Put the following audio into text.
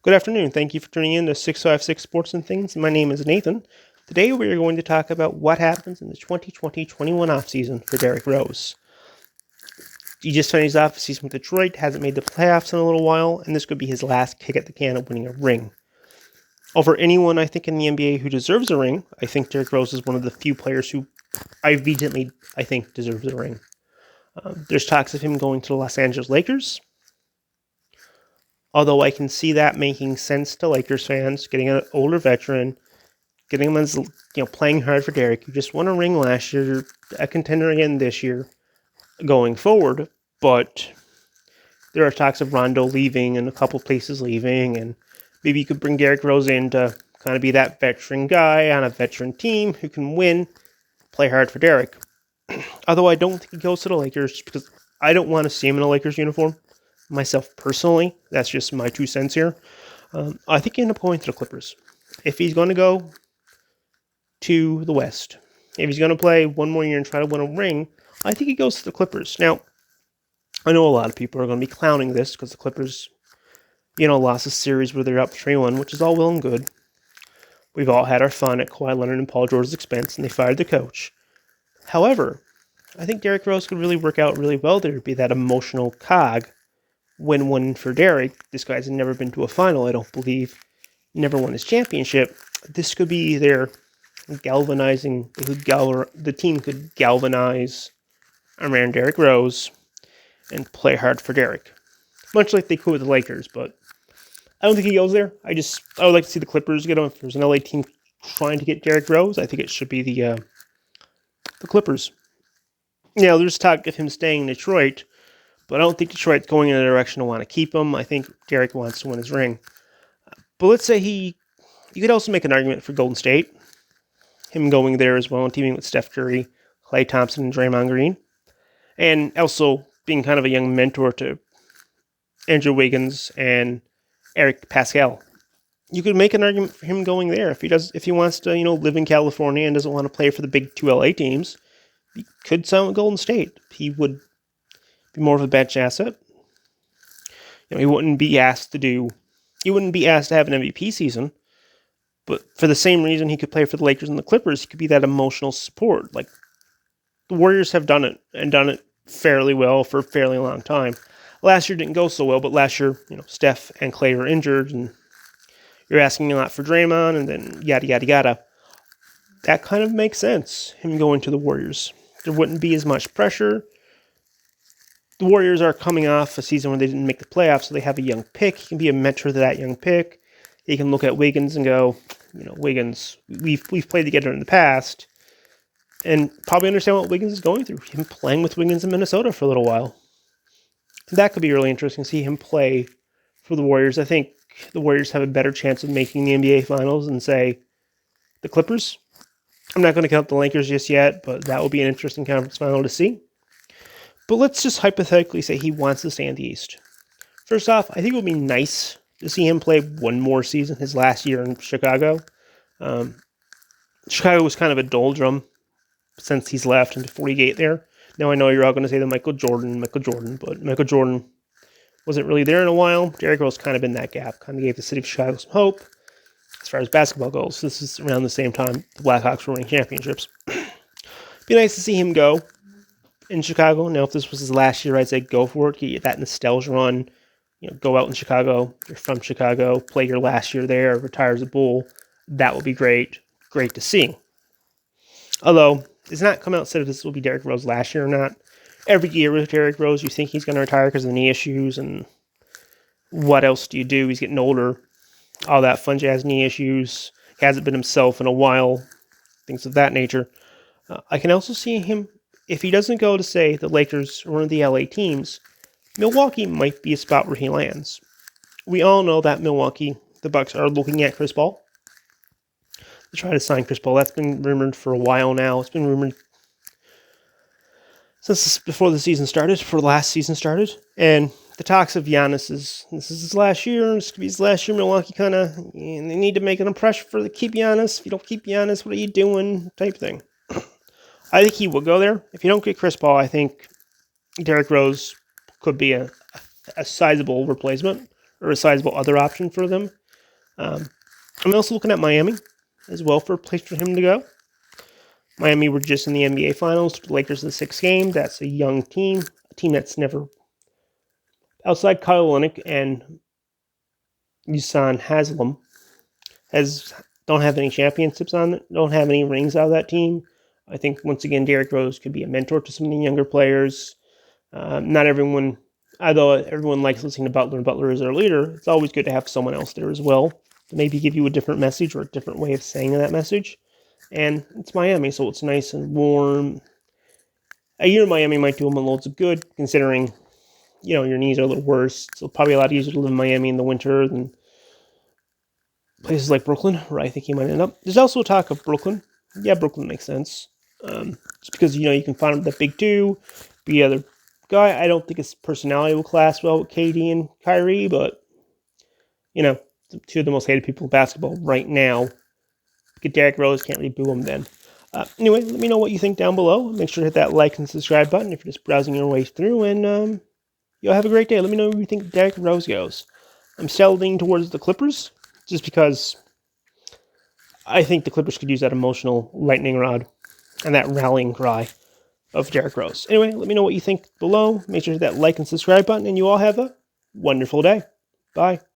Good afternoon. Thank you for tuning in to 656 Sports and Things. My name is Nathan. Today we are going to talk about what happens in the 2020-21 offseason for Derrick Rose. He just finished off the season with Detroit, hasn't made the playoffs in a little while, and this could be his last kick at the can of winning a ring. Over anyone, I think, in the NBA who deserves a ring, I think Derrick Rose is one of the few players who I vehemently, deserves a ring. There's talks of him going to the Los Angeles Lakers. Although I can see that making sense to Lakers fans, getting an older veteran, getting him as playing hard for Derrick. You just won a ring last year, you're a contender again this year, going forward. But there are talks of Rondo leaving and a couple places leaving, and maybe you could bring Derrick Rose in to kind of be that veteran guy on a veteran team who can win, play hard for Derrick. Although I don't think he goes to the Lakers because I don't want to see him in a Lakers uniform. Myself personally, that's just my 2 cents here. I think he end up going to the Clippers. If he's going to go to the West, if he's going to play one more year and try to win a ring, I think he goes to the Clippers. Now, I know a lot of people are going to be clowning this because the Clippers, lost a series where they're up 3-1, which is all well and good. We've all had our fun at Kawhi Leonard and Paul George's expense, and they fired the coach. However, I think Derrick Rose could really work out really well there, be that emotional cog. Win-win for Derrick. This guy's never been to a final, I don't believe. Never won his championship. This could be their galvanizing. The team could galvanize around Derrick Rose and play hard for Derrick. Much like they could with the Lakers, but I don't think he goes there. I would like to see the Clippers get him. If there's an LA team trying to get Derrick Rose, I think it should be the Clippers. Now, there's talk of him staying in Detroit, but I don't think Detroit's going in a direction to want to keep him. I think Derrick wants to win his ring. But let's say you could also make an argument for Golden State. Him going there as well and teaming with Steph Curry, Klay Thompson, and Draymond Green. And also being kind of a young mentor to Andrew Wiggins and Eric Pascal. You could make an argument for him going there if he wants to, live in California and doesn't want to play for the big 2 LA teams. He could sign with Golden State. He would be more of a bench asset. He wouldn't be asked to have an MVP season, but for the same reason he could play for the Lakers and the Clippers, he could be that emotional support. Like the Warriors have done it and done it fairly well for a fairly long time. Last year didn't go so well, but last year, Steph and Klay were injured, and you're asking a lot for Draymond, and then yada yada yada. That kind of makes sense. Him going to the Warriors, there wouldn't be as much pressure. The Warriors are coming off a season where they didn't make the playoffs, so they have a young pick. He can be a mentor to that young pick. He can look at Wiggins and go, Wiggins, we've played together in the past, and probably understand what Wiggins is going through. Him playing with Wiggins in Minnesota for a little while. That could be really interesting to see him play for the Warriors. I think the Warriors have a better chance of making the NBA Finals than, say, the Clippers. I'm not going to count the Lakers just yet, but that will be an interesting conference final to see. But let's just hypothetically say he wants to stay in the East. First off, I think it would be nice to see him play one more season, his last year in Chicago. Chicago was kind of a doldrum since he's left into 48 there. Now I know you're all going to say that Michael Jordan, but Michael Jordan wasn't really there in a while. Derrick Rose kind of in that gap, kind of gave the city of Chicago some hope as far as basketball goes. This is around the same time the Blackhawks were winning championships. Be nice to see him go in Chicago. Now, if this was his last year, I'd say go for it. Get that nostalgia run. Go out in Chicago. You're from Chicago. Play your last year there. Retire as a Bull. That would be great. Great to see. Although, it's not come out and said if this will be Derrick Rose last year or not. Every year with Derrick Rose, you think he's going to retire because of the knee issues, and what else do you do? He's getting older. All that fun jazz knee issues. He hasn't been himself in a while. Things of that nature. I can also see him, if he doesn't go to, say, the Lakers or one of the LA teams, Milwaukee might be a spot where he lands. We all know that the Bucks are looking at Chris Paul to try to sign Chris Paul. That's been rumored for a while now. It's been rumored since before the last season started. And the talks of Giannis this is his last year. This could be his last year. Milwaukee they need to make an impression to keep Giannis. If you don't keep Giannis, what are you doing? Type thing. I think he will go there. If you don't get Chris Paul, I think Derrick Rose could be a sizable replacement or a sizable other option for them. I'm also looking at Miami as well for a place for him to go. Miami were just in the NBA Finals. The Lakers in the 6th game. That's a young team, a team that's never, outside Kyle Olynyk and Usan Haslam, don't have any championships on it, don't have any rings out of that team. I think, once again, Derrick Rose could be a mentor to some of the younger players. Not everyone, although everyone likes listening to Butler, and Butler is their leader, it's always good to have someone else there as well to maybe give you a different message or a different way of saying that message. And it's Miami, so it's nice and warm. A year in Miami might do them loads of good, considering, your knees are a little worse. So probably a lot easier to live in Miami in the winter than places like Brooklyn, where I think he might end up. There's also talk of Brooklyn. Yeah, Brooklyn makes sense. Just because, you can find him the big two, be the other guy. I don't think his personality will clash well with KD and Kyrie, but, two of the most hated people in basketball right now. Get Derrick Rose, can't really boo him then. Anyway, let me know what you think down below. Make sure to hit that like and subscribe button if you're just browsing your way through, and y'all have a great day. Let me know where you think Derrick Rose goes. I'm leaning towards the Clippers, just because I think the Clippers could use that emotional lightning rod and that rallying cry of Derrick Rose. Anyway, let me know what you think below. Make sure to hit that like and subscribe button, and you all have a wonderful day. Bye.